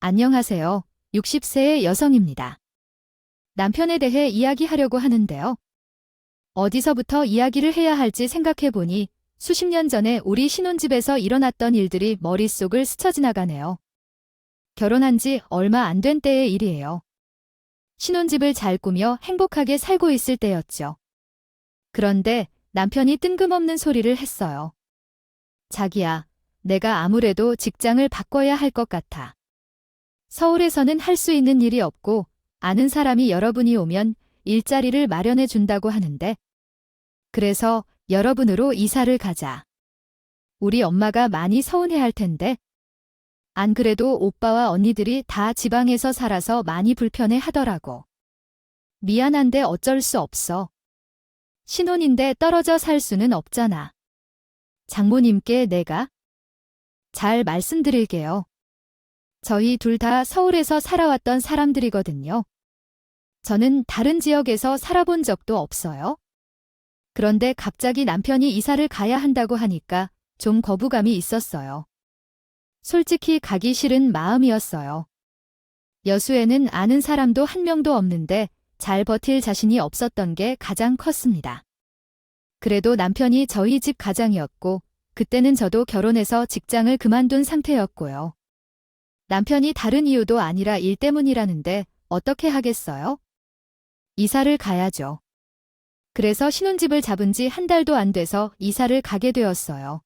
안녕하세요. 60세의 여성입니다. 남편에 대해 이야기하려고 하는데요. 어디서부터 이야기를 해야 할지 생각해보니 수십 년 전에 우리 신혼집에서 일어났던 일들이 머릿속을 스쳐 지나가네요. 결혼한 지 얼마 안 된 때의 일이에요. 신혼집을 잘 꾸며 행복하게 살고 있을 때였죠. 그런데 남편이 뜬금없는 소리를 했어요. 자기야, 내가 아무래도 직장을 바꿔야 할 것 같아. 서울에서는 할 수 있는 일이 없고 아는 사람이 여러분이 오면 일자리를 마련해 준다고 하는데 그래서 여러분으로 이사를 가자. 우리 엄마가 많이 서운해할 텐데 안 그래도 오빠와 언니들이 다 지방에서 살아서 많이 불편해 하더라고. 미안한데 어쩔 수 없어. 신혼인데 떨어져 살 수는 없잖아. 장모님께 내가 잘 말씀드릴게요. 저희 둘 다 서울에서 살아왔던 사람들이거든요. 저는 다른 지역에서 살아본 적도 없어요. 그런데 갑자기 남편이 이사를 가야 한다고 하니까 좀 거부감이 있었어요. 솔직히 가기 싫은 마음이었어요. 여수에는 아는 사람도 한 명도 없는데 잘 버틸 자신이 없었던 게 가장 컸습니다. 그래도 남편이 저희 집 가장이었고 그때는 저도 결혼해서 직장을 그만둔 상태였고요. 남편이 다른 이유도 아니라 일 때문이라는데 어떻게 하겠어요? 이사를 가야죠. 그래서 신혼집을 잡은 지 한 달도 안 돼서 이사를 가게 되었어요.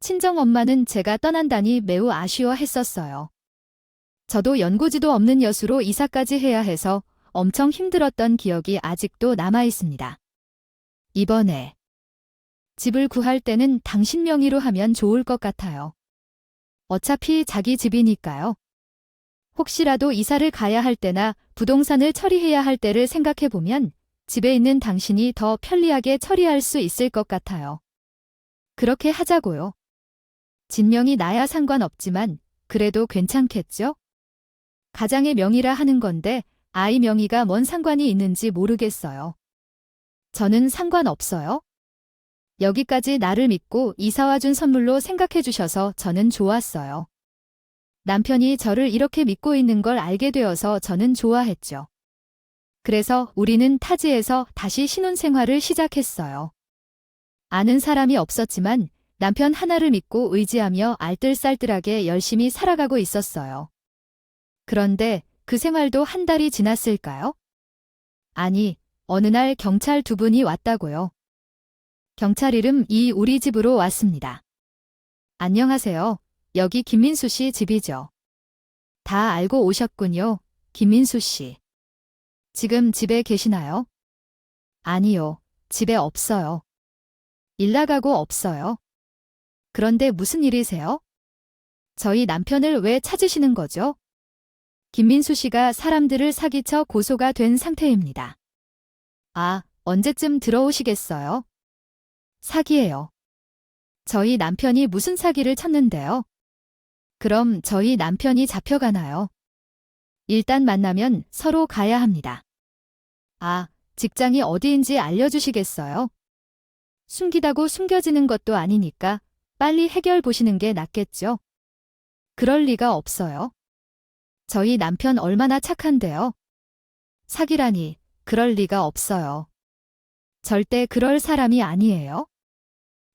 친정엄마는 제가 떠난다니 매우 아쉬워했었어요. 저도 연고지도 없는 여수로 이사까지 해야 해서 엄청 힘들었던 기억이 아직도 남아 있습니다. 이번에 집을 구할 때는 당신 명의로 하면 좋을 것 같아요. 어차피 자기 집이니까요. 혹시라도 이사를 가야 할 때나 부동산을 처리해야 할 때를 생각해보면 집에 있는 당신이 더 편리하게 처리할 수 있을 것 같아요. 그렇게 하자고요. 진명이 나야 상관없지만 그래도 괜찮겠죠? 가장의 명의라 하는 건데 아이 명의가 뭔 상관이 있는지 모르겠어요. 저는 상관없어요. 여기까지 나를 믿고 이사와 준 선물로 생각해 주셔서 저는 좋았어요. 남편이 저를 이렇게 믿고 있는 걸 알게 되어서 저는 좋아했죠. 그래서 우리는 타지에서 다시 신혼생활을 시작했어요. 아는 사람이 없었지만 남편 하나를 믿고 의지하며 알뜰살뜰하게 열심히 살아가고 있었어요. 그런데 그 생활도 한 달이 지났을까요? 아니, 어느 날 경찰 두 분이 왔다고요. 경찰 이름이 우리 집으로 왔습니다. 안녕하세요. 여기 김민수 씨 집이죠. 다 알고 오셨군요. 김민수 씨. 지금 집에 계시나요? 아니요. 집에 없어요. 일 나가고 없어요. 그런데 무슨 일이세요? 저희 남편을 왜 찾으시는 거죠? 김민수 씨가 사람들을 사기쳐 고소가 된 상태입니다. 아, 언제쯤 들어오시겠어요? 사기예요. 저희 남편이 무슨 사기를 쳤는데요? 그럼 저희 남편이 잡혀가나요? 일단 만나면 서로 가야 합니다. 아, 직장이 어디인지 알려주시겠어요? 숨기다고 숨겨지는 것도 아니니까 빨리 해결 보시는 게 낫겠죠? 그럴 리가 없어요. 저희 남편 얼마나 착한데요? 사기라니, 그럴 리가 없어요. 절대 그럴 사람이 아니에요.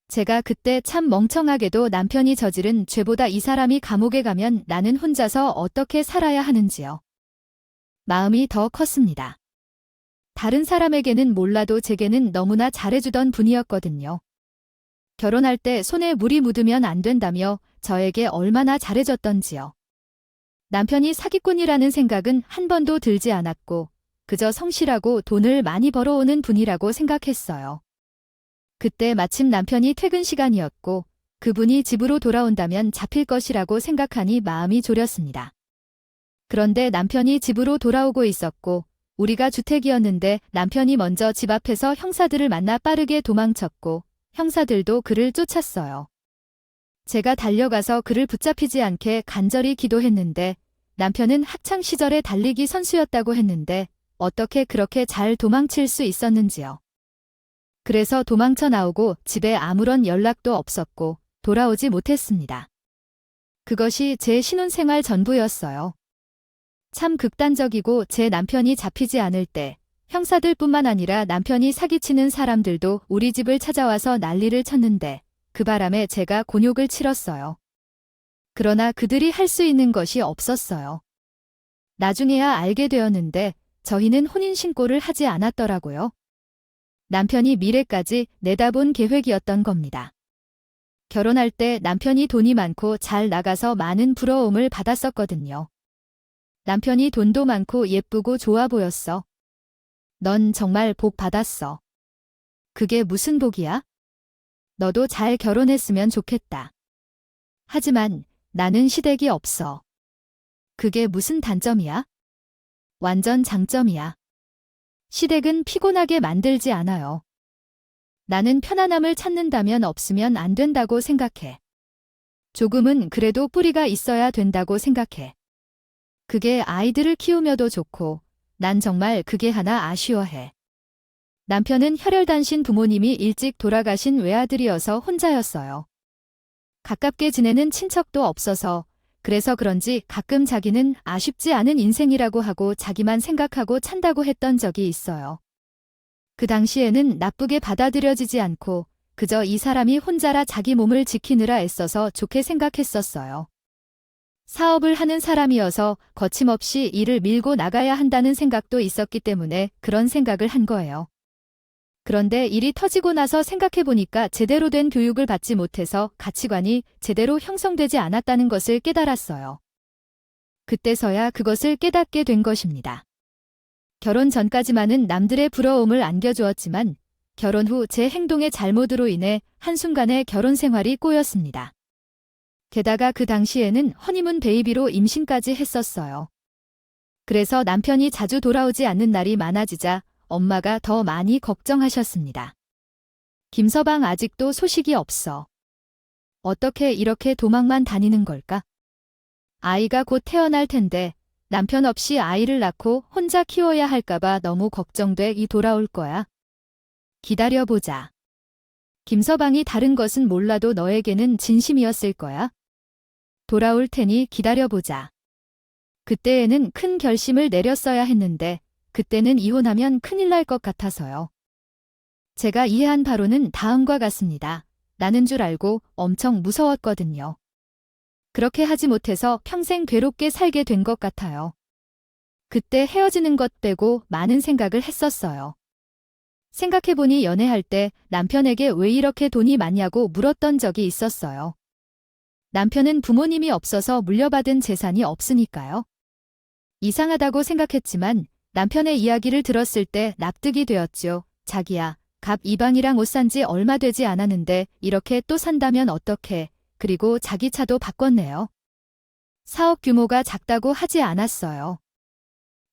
제가 그때 참 멍청하게도 남편이 저지른 죄보다 이 사람이 감옥에 가면 나는 혼자서 어떻게 살아야 하는지요. 마음이 더 컸습니다. 다른 사람에게는 몰라도 제게는 너무나 잘해주던 분이었거든요. 결혼할 때 손에 물이 묻으면 안 된다며 저에게 얼마나 잘해줬던지요. 남편이 사기꾼이라는 생각은 한 번도 들지 않았고 그저 성실하고 돈을 많이 벌어오는 분이라고 생각했어요. 그때 마침 남편이 퇴근 시간이었고 그분이 집으로 돌아온다면 잡힐 것이라고 생각하니 마음이 졸였습니다. 그런데 남편이 집으로 돌아오고 있었고 우리가 주택이었는데 남편이 먼저 집 앞에서 형사들을 만나 빠르게 도망쳤고 형사들도 그를 쫓았어요. 제가 달려가서 그를 붙잡히지 않게 간절히 기도했는데 남편은 학창 시절에 달리기 선수였다고 했는데 어떻게 그렇게 잘 도망칠 수 있었는지요. 그래서 도망쳐 나오고 집에 아무런 연락도 없었고 돌아오지 못했습니다. 그것이 제 신혼생활 전부였어요. 참 극단적이고 제 남편이 잡히지 않을 때 형사들뿐만 아니라 남편이 사기치는 사람들도 우리 집을 찾아와서 난리를 쳤는데 그 바람에 제가 곤욕을 치렀어요. 그러나 그들이 할 수 있는 것이 없었어요. 나중에야 알게 되었는데 저희는 혼인신고를 하지 않았더라고요. 남편이 미래까지 내다본 계획이었던 겁니다. 결혼할 때 남편이 돈이 많고 잘 나가서 많은 부러움을 받았었거든요. 남편이 돈도 많고 예쁘고 좋아 보였어. 넌 정말 복 받았어. 그게 무슨 복이야? 너도 잘 결혼했으면 좋겠다. 하지만 나는 시댁이 없어. 그게 무슨 단점이야? 완전 장점이야. 시댁은 피곤하게 만들지 않아요. 나는 편안함을 찾는다면 없으면 안 된다고 생각해. 조금은 그래도 뿌리가 있어야 된다고 생각해. 그게 아이들을 키우며도 좋고 난 정말 그게 하나 아쉬워해. 남편은 혈혈단신 부모님이 일찍 돌아가신 외아들이어서 혼자였어요. 가깝게 지내는 친척도 없어서 그래서 그런지 가끔 자기는 아쉽지 않은 인생이라고 하고 자기만 생각하고 찬다고 했던 적이 있어요. 그 당시에는 나쁘게 받아들여지지 않고 그저 이 사람이 혼자라 자기 몸을 지키느라 애써서 좋게 생각했었어요. 사업을 하는 사람이어서 거침없이 일을 밀고 나가야 한다는 생각도 있었기 때문에 그런 생각을 한 거예요. 그런데 일이 터지고 나서 생각해보니까 제대로 된 교육을 받지 못해서 가치관이 제대로 형성되지 않았다는 것을 깨달았어요. 그때서야 그것을 깨닫게 된 것입니다. 결혼 전까지만은 남들의 부러움을 안겨주었지만 결혼 후 제 행동의 잘못으로 인해 한순간에 결혼 생활이 꼬였습니다. 게다가 그 당시에는 허니문 베이비로 임신까지 했었어요. 그래서 남편이 자주 돌아오지 않는 날이 많아지자 엄마가 더 많이 걱정하셨습니다. 김서방 아직도 소식이 없어. 어떻게 이렇게 도망만 다니는 걸까? 아이가 곧 태어날 텐데 남편 없이 아이를 낳고 혼자 키워야 할까봐 너무 걱정돼. 이 돌아올 거야. 기다려보자. 김서방이 다른 것은 몰라도 너에게는 진심이었을 거야. 돌아올 테니 기다려보자. 그때에는 큰 결심을 내렸어야 했는데 그때는 이혼하면 큰일 날 것 같아서요. 제가 이해한 바로는 다음과 같습니다. 나는 줄 알고 엄청 무서웠거든요. 그렇게 하지 못해서 평생 괴롭게 살게 된 것 같아요. 그때 헤어지는 것 빼고 많은 생각을 했었어요. 생각해보니 연애할 때 남편에게 왜 이렇게 돈이 많냐고 물었던 적이 있었어요. 남편은 부모님이 없어서 물려받은 재산이 없으니까요. 이상하다고 생각했지만 남편의 이야기를 들었을 때 납득이 되었죠. 자기야, 갑 이방이랑 옷 산 지 얼마 되지 않았는데 이렇게 또 산다면 어떡해. 그리고 자기 차도 바꿨네요. 사업 규모가 작다고 하지 않았어요.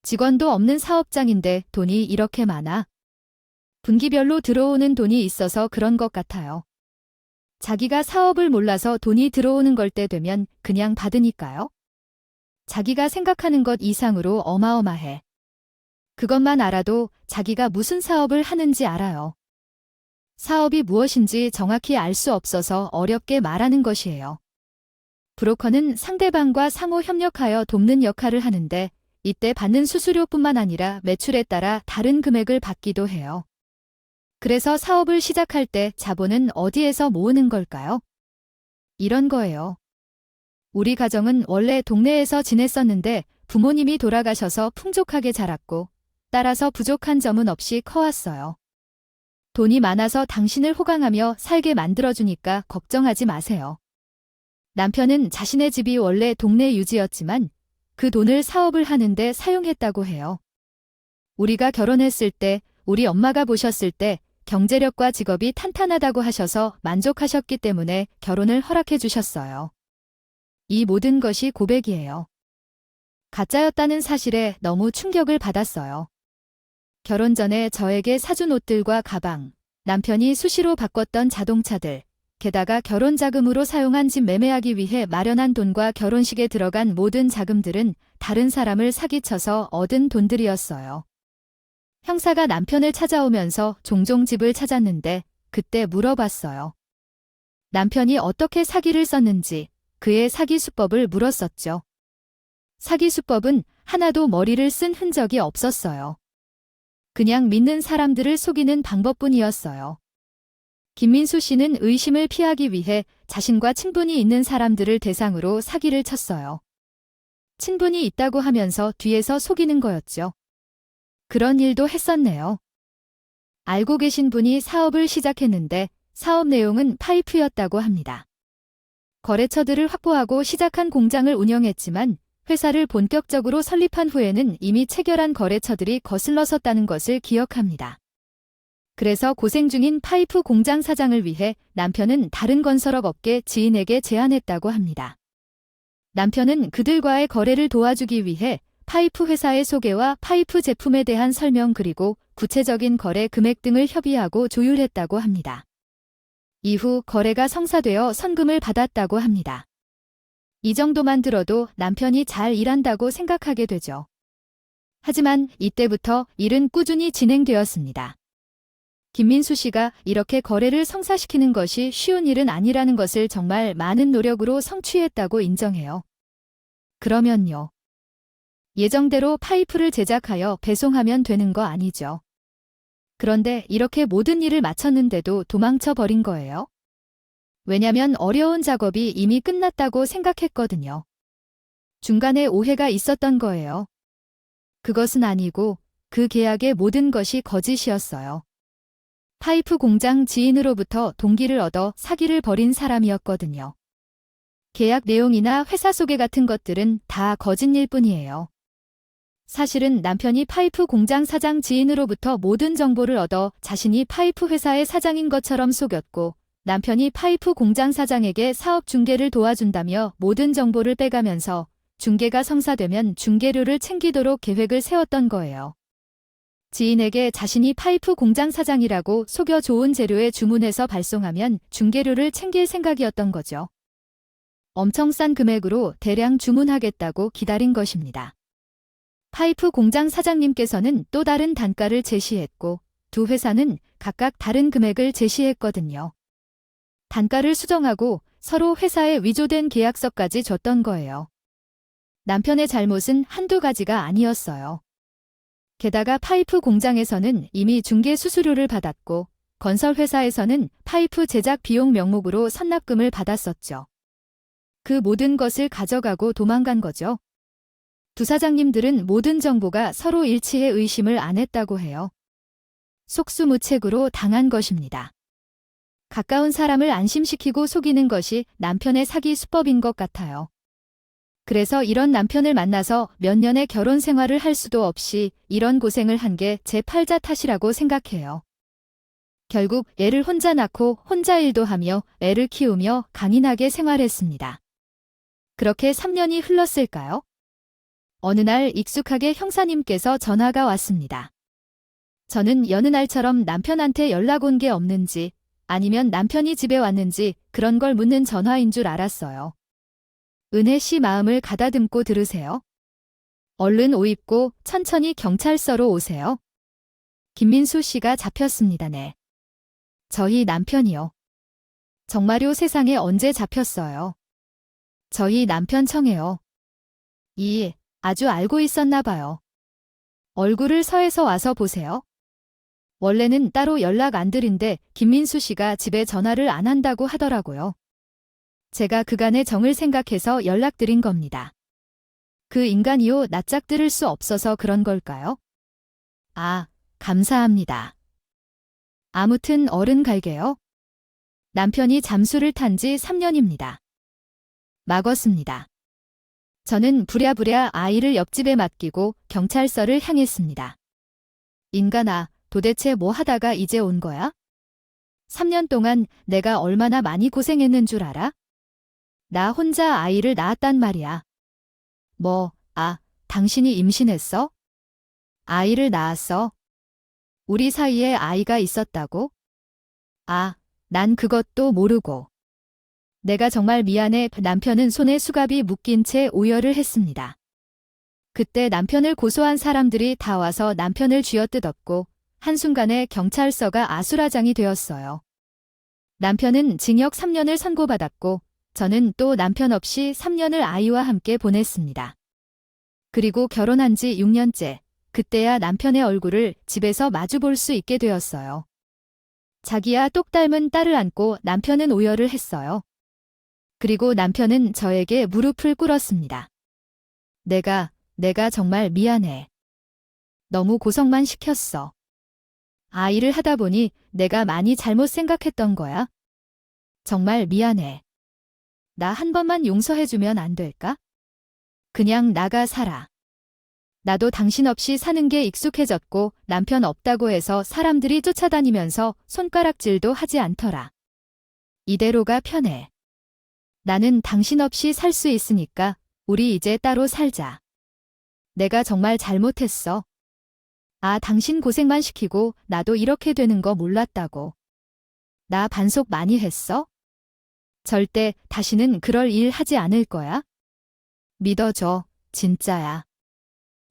직원도 없는 사업장인데 돈이 이렇게 많아? 분기별로 들어오는 돈이 있어서 그런 것 같아요. 자기가 사업을 몰라서 돈이 들어오는 걸 때 되면 그냥 받으니까요. 자기가 생각하는 것 이상으로 어마어마해. 그것만 알아도 자기가 무슨 사업을 하는지 알아요. 사업이 무엇인지 정확히 알 수 없어서 어렵게 말하는 것이에요. 브로커는 상대방과 상호 협력하여 돕는 역할을 하는데 이때 받는 수수료뿐만 아니라 매출에 따라 다른 금액을 받기도 해요. 그래서 사업을 시작할 때 자본은 어디에서 모으는 걸까요? 이런 거예요. 우리 가정은 원래 동네에서 지냈었는데 부모님이 돌아가셔서 풍족하게 자랐고 따라서 부족한 점은 없이 커왔어요. 돈이 많아서 당신을 호강하며 살게 만들어주니까 걱정하지 마세요. 남편은 자신의 집이 원래 동네 유지였지만 그 돈을 사업을 하는데 사용했다고 해요. 우리가 결혼했을 때 우리 엄마가 보셨을 때 경제력과 직업이 탄탄하다고 하셔서 만족하셨기 때문에 결혼을 허락해 주셨어요. 이 모든 것이 고백이에요. 가짜였다는 사실에 너무 충격을 받았어요. 결혼 전에 저에게 사준 옷들과 가방, 남편이 수시로 바꿨던 자동차들, 게다가 결혼 자금으로 사용한 집 매매하기 위해 마련한 돈과 결혼식에 들어간 모든 자금들은 다른 사람을 사기쳐서 얻은 돈들이었어요. 형사가 남편을 찾아오면서 종종 집을 찾았는데 그때 물어봤어요. 남편이 어떻게 사기를 썼는지, 그의 사기 수법을 물었었죠. 사기 수법은 하나도 머리를 쓴 흔적이 없었어요. 그냥 믿는 사람들을 속이는 방법뿐이었어요. 김민수 씨는 의심을 피하기 위해 자신과 친분이 있는 사람들을 대상으로 사기를 쳤어요. 친분이 있다고 하면서 뒤에서 속이는 거였죠. 그런 일도 했었네요. 알고 계신 분이 사업을 시작했는데 사업 내용은 파이프였다고 합니다. 거래처들을 확보하고 시작한 공장을 운영했지만 회사를 본격적으로 설립한 후에는 이미 체결한 거래처들이 거슬러 섰다는 것을 기억합니다. 그래서 고생 중인 파이프 공장 사장을 위해 남편은 다른 건설업 업계 지인에게 제안했다고 합니다. 남편은 그들과의 거래를 도와주기 위해 파이프 회사의 소개와 파이프 제품에 대한 설명 그리고 구체적인 거래 금액 등을 협의하고 조율했다고 합니다. 이후 거래가 성사되어 선금을 받았다고 합니다. 이 정도만 들어도 남편이 잘 일한다고 생각하게 되죠. 하지만 이때부터 일은 꾸준히 진행되었습니다. 김민수 씨가 이렇게 거래를 성사시키는 것이 쉬운 일은 아니라는 것을 정말 많은 노력으로 성취했다고 인정해요. 그러면요. 예정대로 파이프를 제작하여 배송하면 되는 거 아니죠. 그런데 이렇게 모든 일을 마쳤는데도 도망쳐 버린 거예요. 왜냐면 어려운 작업이 이미 끝났다고 생각했거든요. 중간에 오해가 있었던 거예요. 그것은 아니고 그 계약의 모든 것이 거짓이었어요. 파이프 공장 지인으로부터 동기를 얻어 사기를 벌인 사람이었거든요. 계약 내용이나 회사 소개 같은 것들은 다 거짓일 뿐이에요. 사실은 남편이 파이프 공장 사장 지인으로부터 모든 정보를 얻어 자신이 파이프 회사의 사장인 것처럼 속였고 남편이 파이프 공장 사장에게 사업 중개를 도와준다며 모든 정보를 빼가면서 중개가 성사되면 중개료를 챙기도록 계획을 세웠던 거예요. 지인에게 자신이 파이프 공장 사장이라고 속여 좋은 재료에 주문해서 발송하면 중개료를 챙길 생각이었던 거죠. 엄청 싼 금액으로 대량 주문하겠다고 기다린 것입니다. 파이프 공장 사장님께서는 또 다른 단가를 제시했고 두 회사는 각각 다른 금액을 제시했거든요. 단가를 수정하고 서로 회사에 위조된 계약서까지 줬던 거예요. 남편의 잘못은 한두 가지가 아니었어요. 게다가 파이프 공장에서는 이미 중개 수수료를 받았고 건설회사에서는 파이프 제작 비용 명목으로 선납금을 받았었죠. 그 모든 것을 가져가고 도망간 거죠. 두 사장님들은 모든 정보가 서로 일치해 의심을 안 했다고 해요. 속수무책으로 당한 것입니다. 가까운 사람을 안심시키고 속이는 것이 남편의 사기 수법인 것 같아요. 그래서 이런 남편을 만나서 몇 년의 결혼 생활을 할 수도 없이 이런 고생을 한 게 제 팔자 탓이라고 생각해요. 결국 애를 혼자 낳고 혼자 일도 하며 애를 키우며 강인하게 생활했습니다. 그렇게 3년이 흘렀을까요? 어느 날 익숙하게 형사님께서 전화가 왔습니다. 저는 여느 날처럼 남편한테 연락 온 게 없는지 아니면 남편이 집에 왔는지 그런 걸 묻는 전화인 줄 알았어요. 은혜 씨 마음을 가다듬고 들으세요. 얼른 옷 입고 천천히 경찰서로 오세요. 김민수 씨가 잡혔습니다. 네. 저희 남편이요. 정말요? 세상에 언제 잡혔어요? 저희 남편 청해요. 아주 알고 있었나 봐요. 얼굴을 서에서 와서 보세요. 원래는 따로 연락 안 드린데 김민수 씨가 집에 전화를 안 한다고 하더라고요. 제가 그간의 정을 생각해서 연락드린 겁니다. 그 인간이요 낯짝 들을 수 없어서 그런 걸까요? 아, 감사합니다. 아무튼 얼른 갈게요. 남편이 잠수를 탄 지 3년입니다. 막었습니다. 저는 부랴부랴 아이를 옆집에 맡기고 경찰서를 향했습니다. 인간아, 도대체 뭐 하다가 이제 온 거야? 3년 동안 내가 얼마나 많이 고생했는 줄 알아? 나 혼자 아이를 낳았단 말이야. 당신이 임신했어? 아이를 낳았어? 우리 사이에 아이가 있었다고? 난 그것도 모르고. 내가 정말 미안해. 남편은 손에 수갑이 묶인 채 오열을 했습니다. 그때 남편을 고소한 사람들이 다 와서 남편을 쥐어뜯었고 한순간에 경찰서가 아수라장이 되었어요. 남편은 징역 3년을 선고받았고 저는 또 남편 없이 3년을 아이와 함께 보냈습니다. 그리고 결혼한 지 6년째, 그때야 남편의 얼굴을 집에서 마주 볼 수 있게 되었어요. 자기야 똑 닮은 딸을 안고 남편은 오열을 했어요. 그리고 남편은 저에게 무릎을 꿇었습니다. 내가 정말 미안해. 너무 고생만 시켰어. 아이를 하다 보니 내가 많이 잘못 생각했던 거야. 정말 미안해. 나 한 번만 용서해주면 안 될까? 그냥 나가 살아. 나도 당신 없이 사는 게 익숙해졌고 남편 없다고 해서 사람들이 쫓아다니면서 손가락질도 하지 않더라. 이대로가 편해. 나는 당신 없이 살 수 있으니까 우리 이제 따로 살자. 내가 정말 잘못했어. 당신 고생만 시키고 나도 이렇게 되는 거 몰랐다고. 나 반속 많이 했어? 절대 다시는 그럴 일 하지 않을 거야. 믿어줘, 진짜야.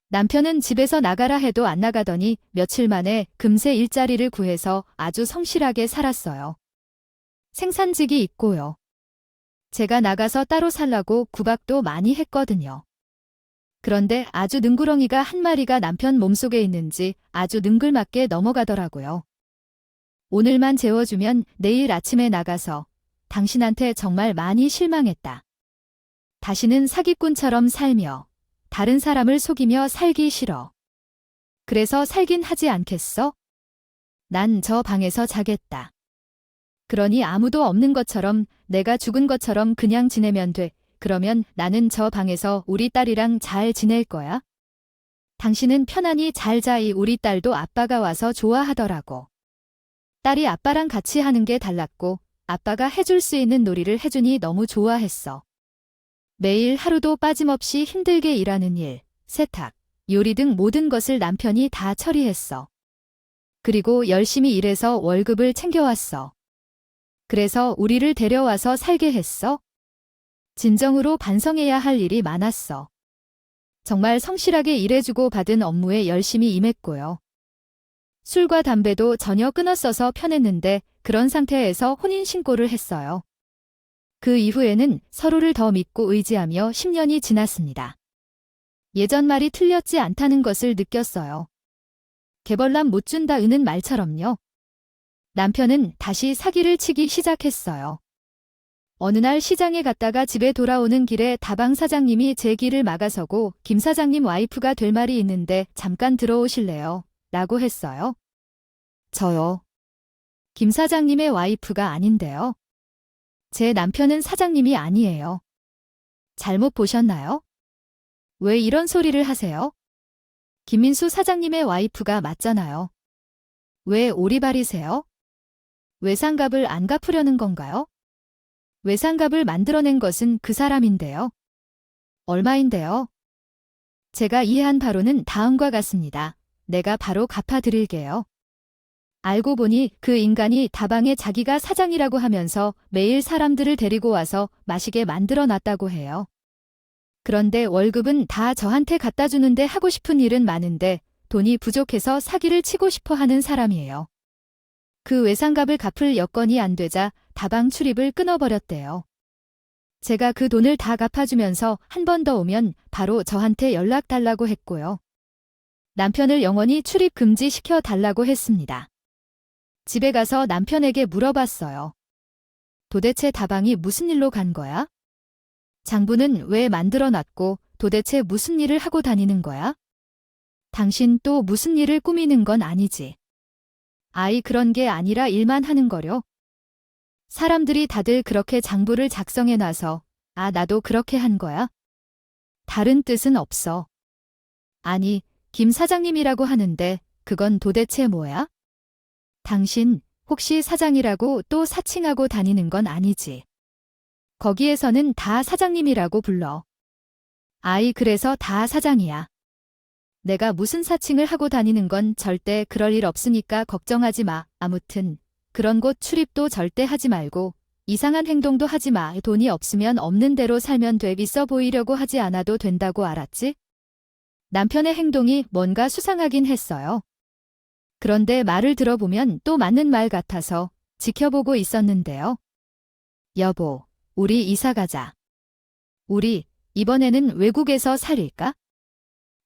남편은 집에서 나가라 해도 안 나가더니 며칠 만에 금세 일자리를 구해서 아주 성실하게 살았어요. 생산직이 있고요. 제가 나가서 따로 살라고 구박도 많이 했거든요. 그런데 아주 능구렁이가 한 마리가 남편 몸속에 있는지 아주 능글맞게 넘어가더라고요. 오늘만 재워주면 내일 아침에 나가서 당신한테 정말 많이 실망했다. 다시는 사기꾼처럼 살며 다른 사람을 속이며 살기 싫어. 그래서 살긴 하지 않겠어? 난 저 방에서 자겠다. 그러니 아무도 없는 것처럼 내가 죽은 것처럼 그냥 지내면 돼. 그러면 나는 저 방에서 우리 딸이랑 잘 지낼 거야. 당신은 편안히 잘 자이. 우리 딸도 아빠가 와서 좋아하더라고. 딸이 아빠랑 같이 하는 게 달랐고 아빠가 해줄 수 있는 놀이를 해주니 너무 좋아했어. 매일 하루도 빠짐없이 힘들게 일하는 일, 세탁, 요리 등 모든 것을 남편이 다 처리했어. 그리고 열심히 일해서 월급을 챙겨왔어. 그래서 우리를 데려와서 살게 했어. 진정으로 반성해야 할 일이 많았어. 정말 성실하게 일해주고 받은 업무에 열심히 임했고요. 술과 담배도 전혀 끊었어서 편했는데 그런 상태에서 혼인신고를 했어요. 그 이후에는 서로를 더 믿고 의지하며 10년이 지났습니다. 예전 말이 틀렸지 않다는 것을 느꼈어요. 개벌남 못 준다 으는 말처럼요. 남편은 다시 사기를 치기 시작했어요. 어느 날 시장에 갔다가 집에 돌아오는 길에 다방 사장님이 제 길을 막아서고 김 사장님 와이프가 될 말이 있는데 잠깐 들어오실래요? 라고 했어요. 저요. 김 사장님의 와이프가 아닌데요. 제 남편은 사장님이 아니에요. 잘못 보셨나요? 왜 이런 소리를 하세요? 김민수 사장님의 와이프가 맞잖아요. 왜 오리발이세요? 외상값을 안 갚으려는 건가요? 외상값을 만들어낸 것은 그 사람인데요. 얼마인데요? 제가 이해한 바로는 다음과 같습니다. 내가 바로 갚아드릴게요. 알고 보니 그 인간이 다방에 자기가 사장이라고 하면서 매일 사람들을 데리고 와서 마시게 만들어 놨다고 해요. 그런데 월급은 다 저한테 갖다 주는데 하고 싶은 일은 많은데 돈이 부족해서 사기를 치고 싶어 하는 사람이에요. 그 외상값을 갚을 여건이 안 되자 다방 출입을 끊어버렸대요. 제가 그 돈을 다 갚아주면서 한 번 더 오면 바로 저한테 연락 달라고 했고요. 남편을 영원히 출입 금지시켜 달라고 했습니다. 집에 가서 남편에게 물어봤어요. 도대체 다방이 무슨 일로 간 거야? 장부는 왜 만들어놨고 도대체 무슨 일을 하고 다니는 거야? 당신 또 무슨 일을 꾸미는 건 아니지. 그런 게 아니라 일만 하는 거려. 사람들이 다들 그렇게 장부를 작성해놔서 나도 그렇게 한 거야? 다른 뜻은 없어. 아니, 김 사장님이라고 하는데 그건 도대체 뭐야? 당신 혹시 사장이라고 또 사칭하고 다니는 건 아니지. 거기에서는 다 사장님이라고 불러. 그래서 다 사장이야. 내가 무슨 사칭을 하고 다니는 건 절대 그럴 일 없으니까 걱정하지 마. 아무튼 그런 곳 출입도 절대 하지 말고 이상한 행동도 하지 마. 돈이 없으면 없는 대로 살면 돼. 있어 보이려고 하지 않아도 된다고 알았지? 남편의 행동이 뭔가 수상하긴 했어요. 그런데 말을 들어보면 또 맞는 말 같아서 지켜보고 있었는데요. 여보, 우리 이사 가자. 우리 이번에는 외국에서 살릴까?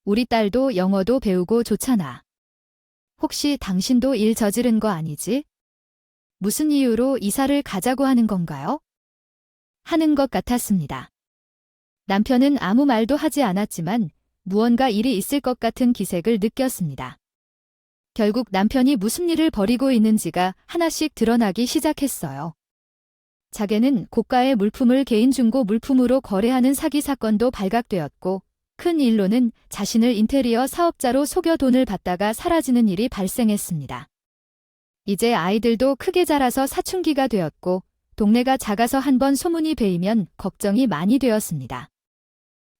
우리 딸도 영어도 배우고 좋잖아. 혹시 당신도 일 저지른 거 아니지? 무슨 이유로 이사를 가자고 하는 건가요? 하는 것 같았습니다. 남편은 아무 말도 하지 않았지만 무언가 일이 있을 것 같은 기색을 느꼈습니다. 결국 남편이 무슨 일을 벌이고 있는지가 하나씩 드러나기 시작했어요. 자개는 고가의 물품을 개인 중고 물품으로 거래하는 사기 사건도 발각되었고, 큰 일로는 자신을 인테리어 사업자로 속여 돈을 받다가 사라지는 일이 발생했습니다. 이제 아이들도 크게 자라서 사춘기가 되었고, 동네가 작아서 한번 소문이 배이면 걱정이 많이 되었습니다.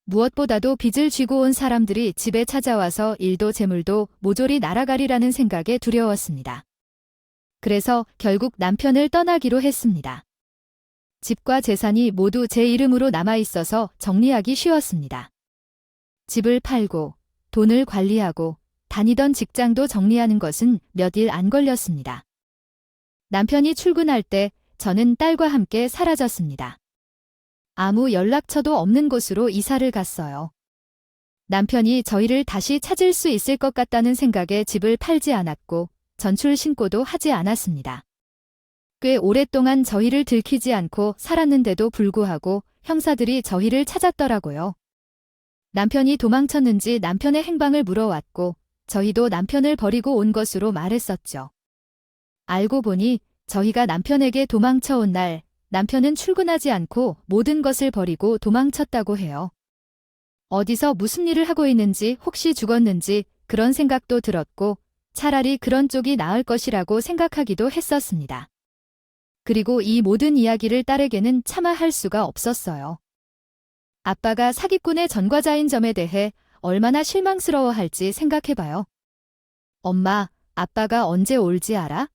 무엇보다도 빚을 쥐고 온 사람들이 집에 찾아와서 일도 재물도 모조리 날아가리라는 생각에 두려웠습니다. 그래서 결국 남편을 떠나기로 했습니다. 집과 재산이 모두 제 이름으로 남아있어서 정리하기 쉬웠습니다. 집을 팔고 돈을 관리하고 다니던 직장도 정리하는 것은 몇 일 안 걸렸습니다. 남편이 출근할 때 저는 딸과 함께 사라졌습니다. 아무 연락처도 없는 곳으로 이사를 갔어요. 남편이 저희를 다시 찾을 수 있을 것 같다는 생각에 집을 팔지 않았고 전출 신고도 하지 않았습니다. 꽤 오랫동안 저희를 들키지 않고 살았는데도 불구하고 형사들이 저희를 찾았더라고요. 남편이 도망쳤는지 남편의 행방을 물어왔고 저희도 남편을 버리고 온 것으로 말했었죠. 알고 보니 저희가 남편에게 도망쳐 온 날 남편은 출근하지 않고 모든 것을 버리고 도망쳤다고 해요. 어디서 무슨 일을 하고 있는지 혹시 죽었는지 그런 생각도 들었고 차라리 그런 쪽이 나을 것이라고 생각하기도 했었습니다. 그리고 이 모든 이야기를 딸에게는 차마 할 수가 없었어요. 아빠가 사기꾼의 전과자인 점에 대해 얼마나 실망스러워할지 생각해봐요. 엄마, 아빠가 언제 올지 알아?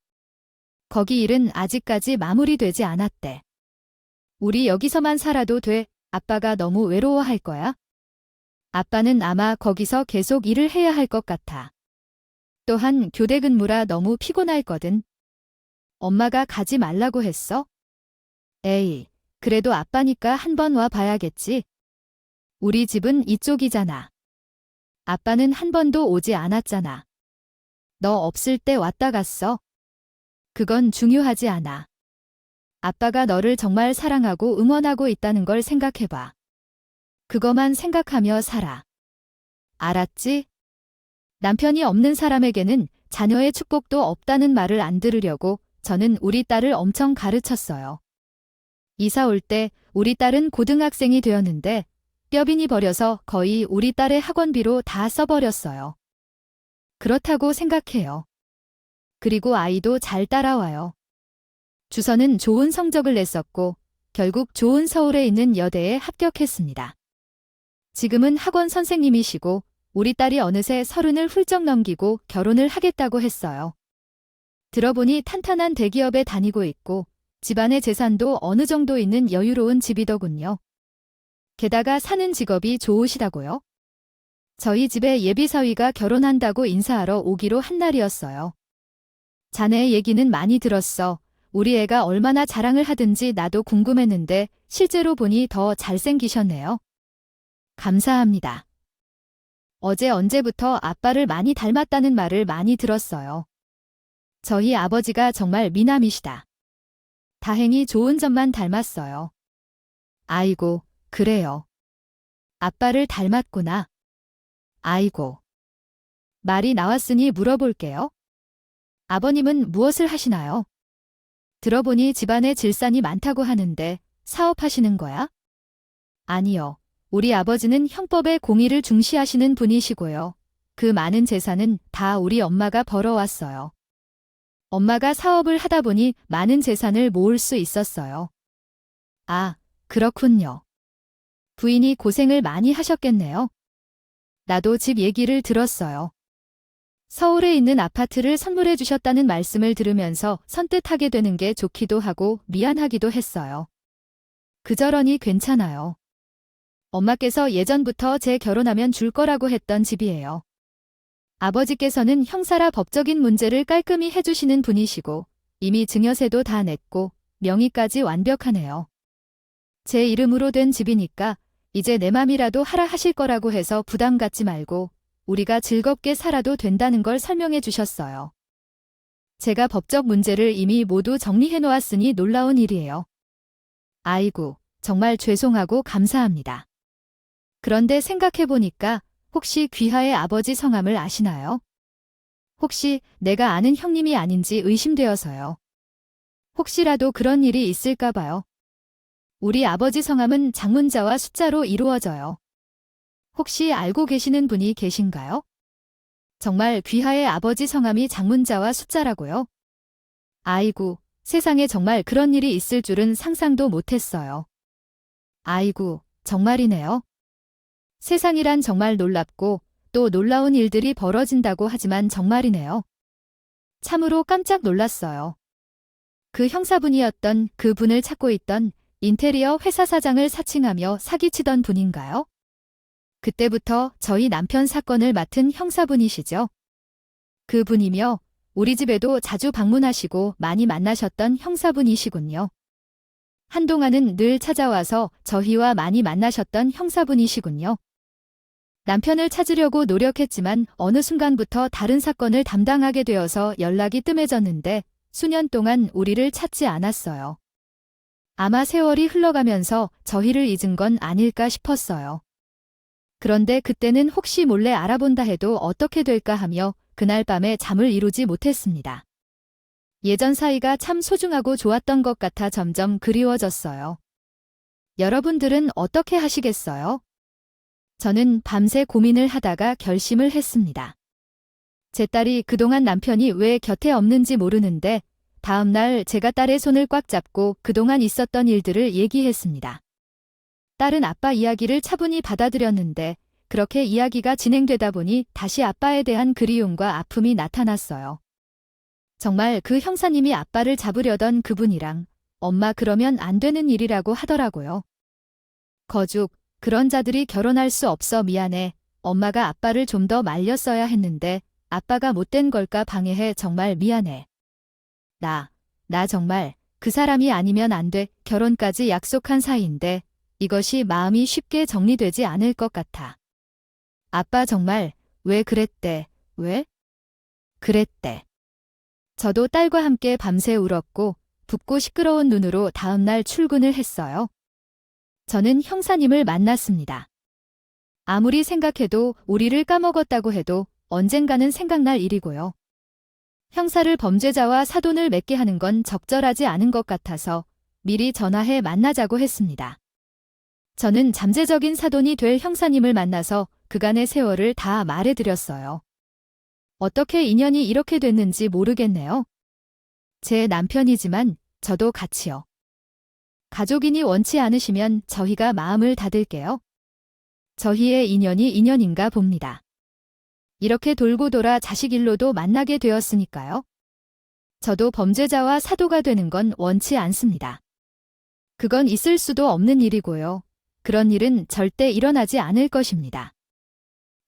거기 일은 아직까지 마무리되지 않았대. 우리 여기서만 살아도 돼. 아빠가 너무 외로워할 거야. 아빠는 아마 거기서 계속 일을 해야 할 것 같아. 또한 교대 근무라 너무 피곤할 거든. 엄마가 가지 말라고 했어? 에이, 그래도 아빠니까 한번 와 봐야겠지. 우리 집은 이쪽이잖아. 아빠는 한 번도 오지 않았잖아. 너 없을 때 왔다 갔어. 그건 중요하지 않아. 아빠가 너를 정말 사랑하고 응원하고 있다는 걸 생각해봐. 그거만 생각하며 살아. 알았지? 남편이 없는 사람에게는 자녀의 축복도 없다는 말을 안 들으려고 저는 우리 딸을 엄청 가르쳤어요. 이사 올 때 우리 딸은 고등학생이 되었는데 뼈빈이 버려서 거의 우리 딸의 학원비로 다 써버렸어요. 그렇다고 생각해요. 그리고 아이도 잘 따라와요. 주서는 좋은 성적을 냈었고 결국 좋은 서울에 있는 여대에 합격했습니다. 지금은 학원 선생님이시고 우리 딸이 어느새 30을 훌쩍 넘기고 결혼을 하겠다고 했어요. 들어보니 탄탄한 대기업에 다니고 있고 집안의 재산도 어느 정도 있는 여유로운 집이더군요. 게다가 사는 직업이 좋으시다고요? 저희 집에 예비사위가 결혼한다고 인사하러 오기로 한 날이었어요. 자네의 얘기는 많이 들었어. 우리 애가 얼마나 자랑을 하든지 나도 궁금했는데 실제로 보니 더 잘생기셨네요. 감사합니다. 어제 언제부터 아빠를 많이 닮았다는 말을 많이 들었어요. 저희 아버지가 정말 미남이시다. 다행히 좋은 점만 닮았어요. 아이고, 그래요. 아빠를 닮았구나. 아이고. 말이 나왔으니 물어볼게요. 아버님은 무엇을 하시나요? 들어보니 집안에 질산이 많다고 하는데 사업하시는 거야? 아니요. 우리 아버지는 형법의 공의를 중시하시는 분이시고요. 그 많은 재산은 다 우리 엄마가 벌어왔어요. 엄마가 사업을 하다 보니 많은 재산을 모을 수 있었어요. 아, 그렇군요. 부인이 고생을 많이 하셨겠네요. 나도 집 얘기를 들었어요. 서울에 있는 아파트를 선물해 주셨다는 말씀을 들으면서 선뜻하게 되는 게 좋기도 하고 미안하기도 했어요. 그저러니 괜찮아요. 엄마께서 예전부터 제 결혼하면 줄 거라고 했던 집이에요. 아버지께서는 형사라 법적인 문제를 깔끔히 해주시는 분이시고 이미 증여세도 다 냈고 명의까지 완벽하네요. 제 이름으로 된 집이니까 이제 내 맘이라도 하라 하실 거라고 해서 부담 갖지 말고 우리가 즐겁게 살아도 된다는 걸 설명해 주셨어요. 제가 법적 문제를 이미 모두 정리해 놓았으니 놀라운 일이에요. 아이고, 정말 죄송하고 감사합니다. 그런데 생각해 보니까 혹시 귀하의 아버지 성함을 아시나요? 혹시 내가 아는 형님이 아닌지 의심되어서요. 혹시라도 그런 일이 있을까 봐요. 우리 아버지 성함은 장문자와 숫자로 이루어져요. 혹시 알고 계시는 분이 계신가요? 정말 귀하의 아버지 성함이 장문자와 숫자라고요? 아이고, 세상에 정말 그런 일이 있을 줄은 상상도 못했어요. 아이고, 정말이네요. 세상이란 정말 놀랍고 또 놀라운 일들이 벌어진다고 하지만 정말이네요. 참으로 깜짝 놀랐어요. 그 형사분이었던 그 분을 찾고 있던 인테리어 회사 사장을 사칭하며 사기치던 분인가요? 그때부터 저희 남편 사건을 맡은 형사분이시죠. 그 분이며 우리 집에도 자주 방문하시고 많이 만나셨던 형사분이시군요. 한동안은 늘 찾아와서 저희와 많이 만나셨던 형사분이시군요. 남편을 찾으려고 노력했지만 어느 순간부터 다른 사건을 담당하게 되어서 연락이 뜸해졌는데 수년 동안 우리를 찾지 않았어요. 아마 세월이 흘러가면서 저희를 잊은 건 아닐까 싶었어요. 그런데 그때는 혹시 몰래 알아본다 해도 어떻게 될까 하며 그날 밤에 잠을 이루지 못했습니다. 예전 사이가 참 소중하고 좋았던 것 같아 점점 그리워졌어요. 여러분들은 어떻게 하시겠어요? 저는 밤새 고민을 하다가 결심을 했습니다. 제 딸이 그동안 남편이 왜 곁에 없는지 모르는데 다음 날 제가 딸의 손을 꽉 잡고 그동안 있었던 일들을 얘기했습니다. 딸은 아빠 이야기를 차분히 받아들였는데 그렇게 이야기가 진행되다 보니 다시 아빠에 대한 그리움과 아픔이 나타났어요. 정말 그 형사님이 아빠를 잡으려던 그분이랑 엄마 그러면 안 되는 일이라고 하더라고요. 거죽, 그런 자들이 결혼할 수 없어 미안해. 엄마가 아빠를 좀 더 말렸어야 했는데 아빠가 못된 걸까 방해해 정말 미안해. 나 정말 그 사람이 아니면 안 돼. 결혼까지 약속한 사이인데 이것이 마음이 쉽게 정리되지 않을 것 같아. 아빠 정말 왜 그랬대? 왜? 그랬대. 저도 딸과 함께 밤새 울었고 붓고 시끄러운 눈으로 다음날 출근을 했어요. 저는 형사님을 만났습니다. 아무리 생각해도 우리를 까먹었다고 해도 언젠가는 생각날 일이고요. 형사를 범죄자와 사돈을 맺게 하는 건 적절하지 않은 것 같아서 미리 전화해 만나자고 했습니다. 저는 잠재적인 사돈이 될 형사님을 만나서 그간의 세월을 다 말해드렸어요. 어떻게 인연이 이렇게 됐는지 모르겠네요. 제 남편이지만 저도 같이요. 가족이니 원치 않으시면 저희가 마음을 닫을게요. 저희의 인연이 인연인가 봅니다. 이렇게 돌고 돌아 자식 일로도 만나게 되었으니까요. 저도 범죄자와 사도가 되는 건 원치 않습니다. 그건 있을 수도 없는 일이고요. 그런 일은 절대 일어나지 않을 것입니다.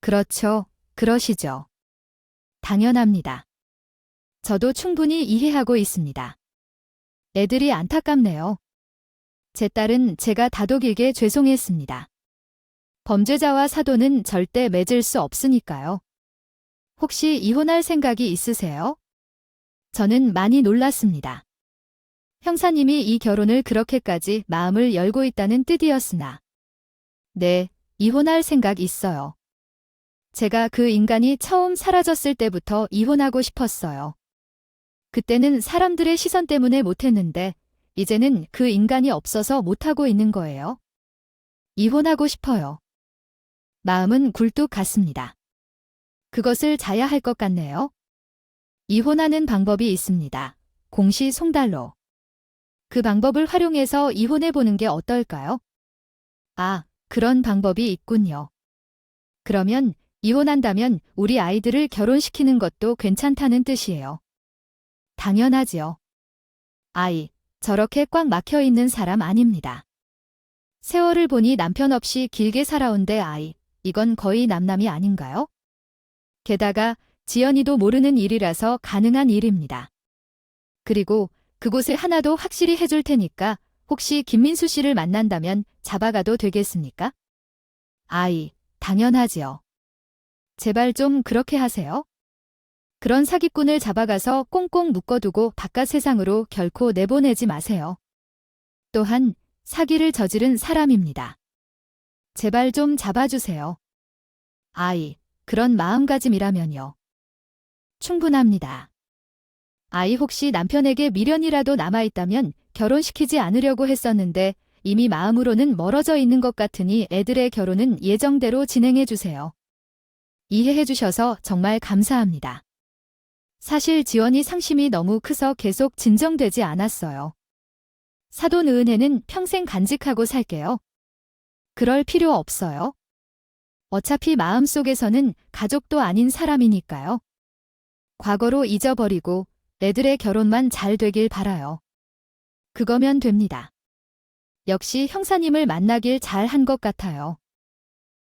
그렇죠. 그러시죠. 당연합니다. 저도 충분히 이해하고 있습니다. 애들이 안타깝네요. 제 딸은 제가 다독이게 죄송했습니다. 범죄자와 사도는 절대 맺을 수 없으니까요. 혹시 이혼할 생각이 있으세요? 저는 많이 놀랐습니다. 형사님이 이 결혼을 그렇게까지 마음을 열고 있다는 뜻이었으나. 네, 이혼할 생각 있어요. 제가 그 인간이 처음 사라졌을 때부터 이혼하고 싶었어요. 그때는 사람들의 시선 때문에 못했는데 이제는 그 인간이 없어서 못하고 있는 거예요. 이혼하고 싶어요. 마음은 굴뚝 같습니다. 그것을 자야 할 것 같네요. 이혼하는 방법이 있습니다. 공시송달로. 그 방법을 활용해서 이혼해보는 게 어떨까요? 아, 그런 방법이 있군요. 그러면 이혼한다면 우리 아이들을 결혼시키는 것도 괜찮다는 뜻이에요. 당연하지요. 아이, 저렇게 꽉 막혀 있는 사람 아닙니다. 세월을 보니 남편 없이 길게 살아온데 아이, 이건 거의 남남이 아닌가요? 게다가 지연이도 모르는 일이라서 가능한 일입니다. 그리고 그곳을 하나도 확실히 해줄 테니까 혹시 김민수 씨를 만난다면 잡아가도 되겠습니까? 아이, 당연하지요. 제발 좀 그렇게 하세요. 그런 사기꾼을 잡아가서 꽁꽁 묶어두고 바깥 세상으로 결코 내보내지 마세요. 또한 사기를 저지른 사람입니다. 제발 좀 잡아주세요. 아이, 그런 마음가짐이라면요. 충분합니다. 아이 혹시 남편에게 미련이라도 남아있다면 결혼시키지 않으려고 했었는데 이미 마음으로는 멀어져 있는 것 같으니 애들의 결혼은 예정대로 진행해 주세요. 이해해 주셔서 정말 감사합니다. 사실 지원이 상심이 너무 크서 계속 진정되지 않았어요. 사돈 의은혜는 평생 간직하고 살게요. 그럴 필요 없어요. 어차피 마음속에서는 가족도 아닌 사람이니까요. 과거로 잊어버리고 애들의 결혼만 잘 되길 바라요. 그거면 됩니다. 역시 형사님을 만나길 잘한 것 같아요.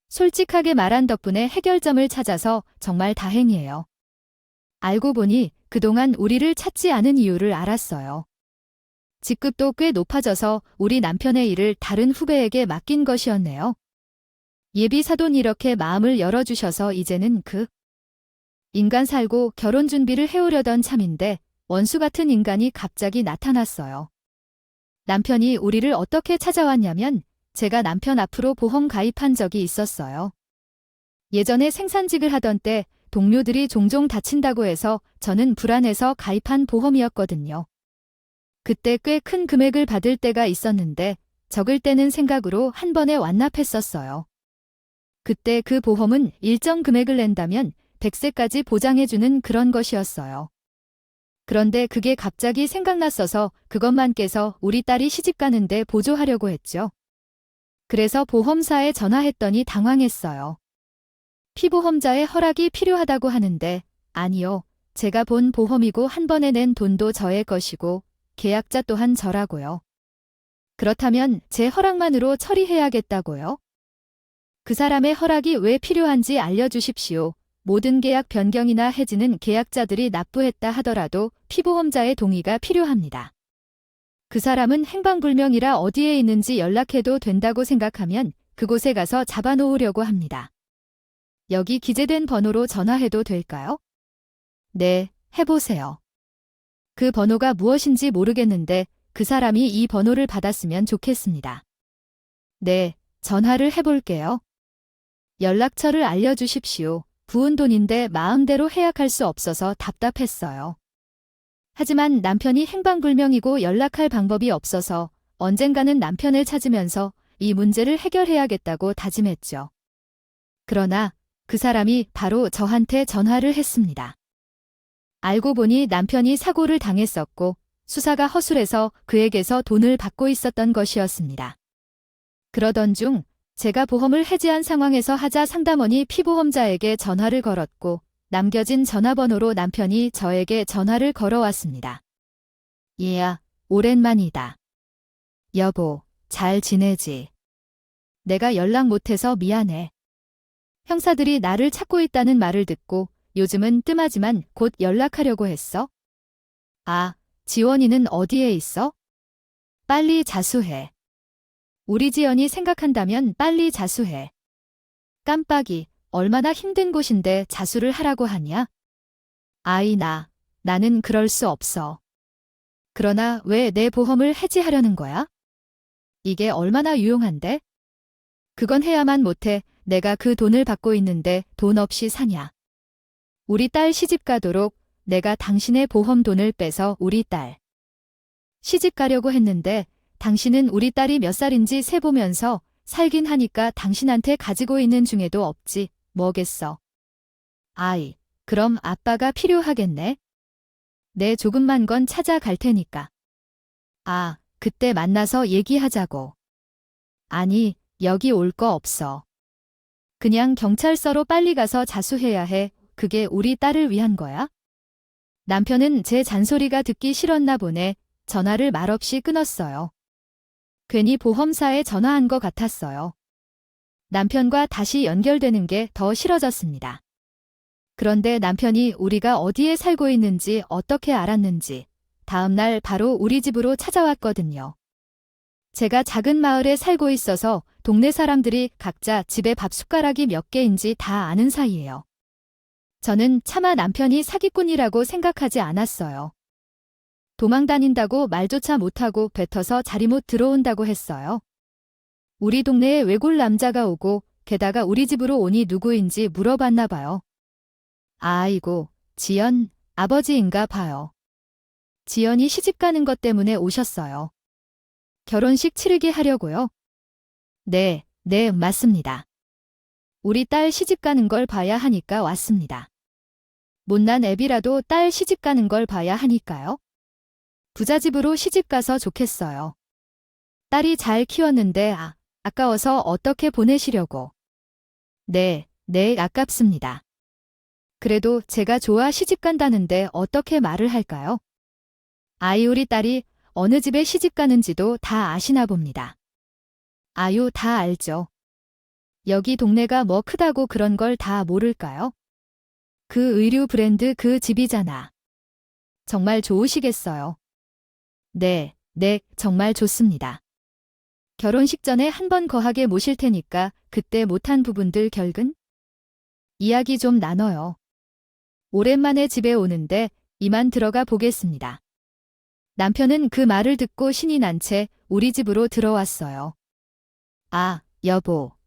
솔직하게 말한 덕분에 해결점을 찾아서 정말 다행이에요. 알고 보니 그동안 우리를 찾지 않은 이유를 알았어요. 직급도 꽤 높아져서 우리 남편의 일을 다른 후배에게 맡긴 것이었네요. 예비 사돈이 이렇게 마음을 열어주셔서 이제는 그 인간 살고 결혼 준비를 해오려던 참인데 원수 같은 인간이 갑자기 나타났어요. 남편이 우리를 어떻게 찾아왔냐면 제가 남편 앞으로 보험 가입한 적이 있었어요. 예전에 생산직을 하던 때 동료들이 종종 다친다고 해서 저는 불안해서 가입한 보험이었거든요. 그때 꽤 큰 금액을 받을 때가 있었는데 적을 때는 생각으로 한 번에 완납했었어요. 그때 그 보험은 일정 금액을 낸다면 100세까지 보장해주는 그런 것이었어요. 그런데 그게 갑자기 생각났어서 그것만 깨서 우리 딸이 시집가는데 보조하려고 했죠. 그래서 보험사에 전화했더니 당황했어요. 피보험자의 허락이 필요하다고 하는데 아니요. 제가 본 보험이고 한 번에 낸 돈도 저의 것이고 계약자 또한 저라고요. 그렇다면 제 허락만으로 처리해야겠다고요? 그 사람의 허락이 왜 필요한지 알려주십시오. 모든 계약 변경이나 해지는 계약자들이 납부했다 하더라도 피보험자의 동의가 필요합니다. 그 사람은 행방불명이라 어디에 있는지 연락해도 된다고 생각하면 그곳에 가서 잡아놓으려고 합니다. 여기 기재된 번호로 전화해도 될까요? 네, 해보세요. 그 번호가 무엇인지 모르겠는데 그 사람이 이 번호를 받았으면 좋겠습니다. 네, 전화를 해볼게요. 연락처를 알려주십시오. 부은 돈인데 마음대로 해약할 수 없어서 답답했어요. 하지만 남편이 행방불명이고 연락할 방법이 없어서 언젠가는 남편을 찾으면서 이 문제를 해결해야겠다고 다짐했죠. 그러나 그 사람이 바로 저한테 전화를 했습니다. 알고 보니 남편이 사고를 당했었고 수사가 허술해서 그에게서 돈을 받고 있었던 것이었습니다. 그러던 중 제가 보험을 해지한 상황에서 하자 상담원이 피보험자에게 전화를 걸었고 남겨진 전화번호로 남편이 저에게 전화를 걸어왔습니다. 얘야, 오랜만이다. 여보, 잘 지내지? 내가 연락 못해서 미안해. 형사들이 나를 찾고 있다는 말을 듣고 요즘은 뜸하지만 곧 연락하려고 했어. 아, 지원이는 어디에 있어? 빨리 자수해. 우리 지연이 생각한다면 빨리 자수해. 깜빡이, 얼마나 힘든 곳인데 자수를 하라고 하냐? 아이 나는 그럴 수 없어. 그러나 왜 내 보험을 해지하려는 거야? 이게 얼마나 유용한데? 그건 해야만 못해. 내가 그 돈을 받고 있는데 돈 없이 사냐? 우리 딸 시집 가도록 내가 당신의 보험 돈을 빼서 우리 딸 시집 가려고 했는데 당신은 우리 딸이 몇 살인지 세보면서 살긴 하니까 당신한테 가지고 있는 중에도 없지 뭐겠어. 아이, 그럼 아빠가 필요하겠네. 내 조금만 건 찾아갈 테니까. 아, 그때 만나서 얘기하자고. 아니, 여기 올 거 없어. 그냥 경찰서로 빨리 가서 자수해야 해. 그게 우리 딸을 위한 거야? 남편은 제 잔소리가 듣기 싫었나 보네. 전화를 말없이 끊었어요. 괜히 보험사에 전화한 것 같았어요. 남편과 다시 연결되는 게 더 싫어졌습니다. 그런데 남편이 우리가 어디에 살고 있는지 어떻게 알았는지 다음 날 바로 우리 집으로 찾아왔거든요. 제가 작은 마을에 살고 있어서 동네 사람들이 각자 집에 밥 숟가락이 몇 개인지 다 아는 사이예요. 저는 차마 남편이 사기꾼이라고 생각하지 않았어요. 도망 다닌다고 말조차 못하고 뱉어서 자리 못 들어온다고 했어요. 우리 동네에 외골 남자가 오고 게다가 우리 집으로 오니 누구인지 물어봤나 봐요. 아이고, 지연, 아버지인가 봐요. 지연이 시집 가는 것 때문에 오셨어요. 결혼식 치르게 하려고요? 네, 맞습니다. 우리 딸 시집 가는 걸 봐야 하니까 왔습니다. 못난 애비라도 딸 시집 가는 걸 봐야 하니까요. 부잣집으로 시집 가서 좋겠어요. 딸이 잘 키웠는데 아까워서 어떻게 보내시려고. 네, 아깝습니다. 그래도 제가 좋아 시집 간다는데 어떻게 말을 할까요? 우리 딸이 어느 집에 시집 가는지도 다 아시나 봅니다. 아유, 다 알죠. 여기 동네가 뭐 크다고 그런 걸 다 모를까요? 그 의류 브랜드 그 집이잖아. 정말 좋으시겠어요. 네, 정말 좋습니다. 결혼식 전에 한 번 거하게 모실 테니까 그때 못한 부분들 결근? 이야기 좀 나눠요. 오랜만에 집에 오는데 이만 들어가 보겠습니다. 남편은 그 말을 듣고 신이 난 채 우리 집으로 들어왔어요.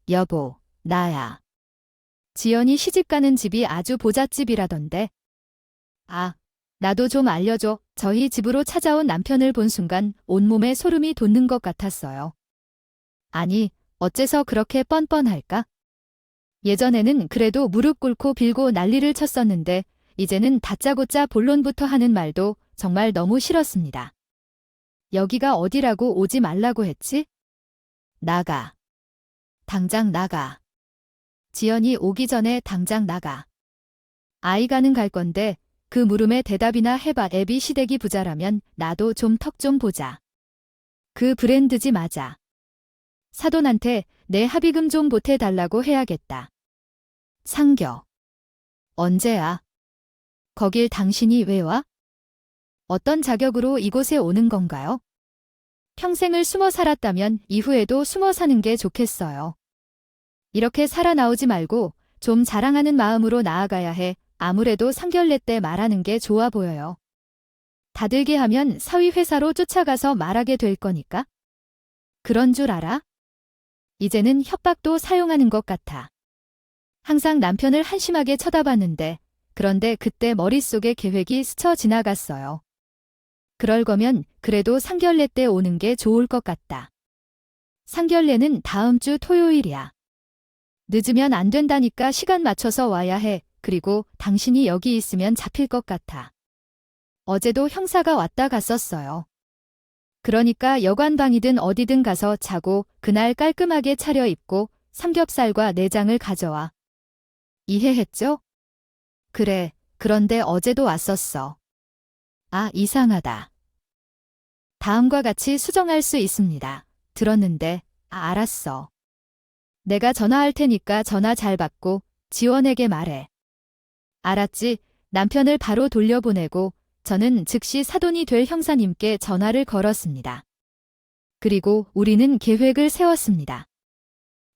여보, 나야. 지연이 시집가는 집이 아주 보잣집이라던데. 나도 좀 알려줘. 저희 집으로 찾아온 남편을 본 순간 온몸에 소름이 돋는 것 같았어요. 아니, 어째서 그렇게 뻔뻔할까? 예전에는 그래도 무릎 꿇고 빌고 난리를 쳤었는데 이제는 다짜고짜 본론부터 하는 말도 정말 너무 싫었습니다. 여기가 어디라고 오지 말라고 했지? 나가. 당장 나가. 지연이 오기 전에 당장 나가. 아이가는 갈 건데 그 물음에 대답이나 해봐. 애비 시댁이 부자라면 나도 좀 턱 좀 보자. 그 브랜드지 맞아. 사돈한테 내 합의금 좀 보태달라고 해야겠다. 상겨. 언제야? 거길 당신이 왜 와? 어떤 자격으로 이곳에 오는 건가요? 평생을 숨어 살았다면 이후에도 숨어 사는 게 좋겠어요. 이렇게 살아 나오지 말고 좀 자랑하는 마음으로 나아가야 해. 아무래도 상견례 때 말하는 게 좋아 보여요. 다들게 하면 사위 회사로 쫓아가서 말하게 될 거니까. 그런 줄 알아? 이제는 협박도 사용하는 것 같아. 항상 남편을 한심하게 쳐다봤는데 그런데 그때 머릿속에 계획이 스쳐 지나갔어요. 그럴 거면 그래도 상견례 때 오는 게 좋을 것 같다. 상견례는 다음 주 토요일이야. 늦으면 안 된다니까 시간 맞춰서 와야 해. 그리고 당신이 여기 있으면 잡힐 것 같아. 어제도 형사가 왔다 갔었어요. 그러니까 여관방이든 어디든 가서 자고 그날 깔끔하게 차려입고 삼겹살과 내장을 가져와. 이해했죠? 그래, 그런데 어제도 왔었어. 이상하다. 다음과 같이 수정할 수 있습니다. 들었는데, 알았어. 내가 전화할 테니까 전화 잘 받고 지원에게 말해. 알았지? 남편을 바로 돌려보내고 저는 즉시 사돈이 될 형사님께 전화를 걸었습니다. 그리고 우리는 계획을 세웠습니다.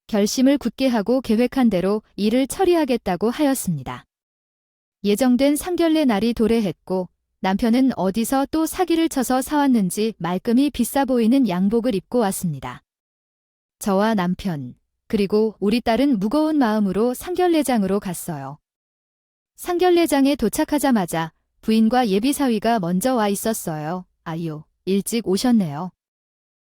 결심을 굳게 하고 계획한 대로 일을 처리하겠다고 하였습니다. 예정된 상견례 날이 도래했고 남편은 어디서 또 사기를 쳐서 사왔는지 말끔히 비싸 보이는 양복을 입고 왔습니다. 저와 남편, 그리고 우리 딸은 무거운 마음으로 상견례장으로 갔어요. 상견례장에 도착하자마자 부인과 예비사위가 먼저 와 있었어요. 아유, 일찍 오셨네요.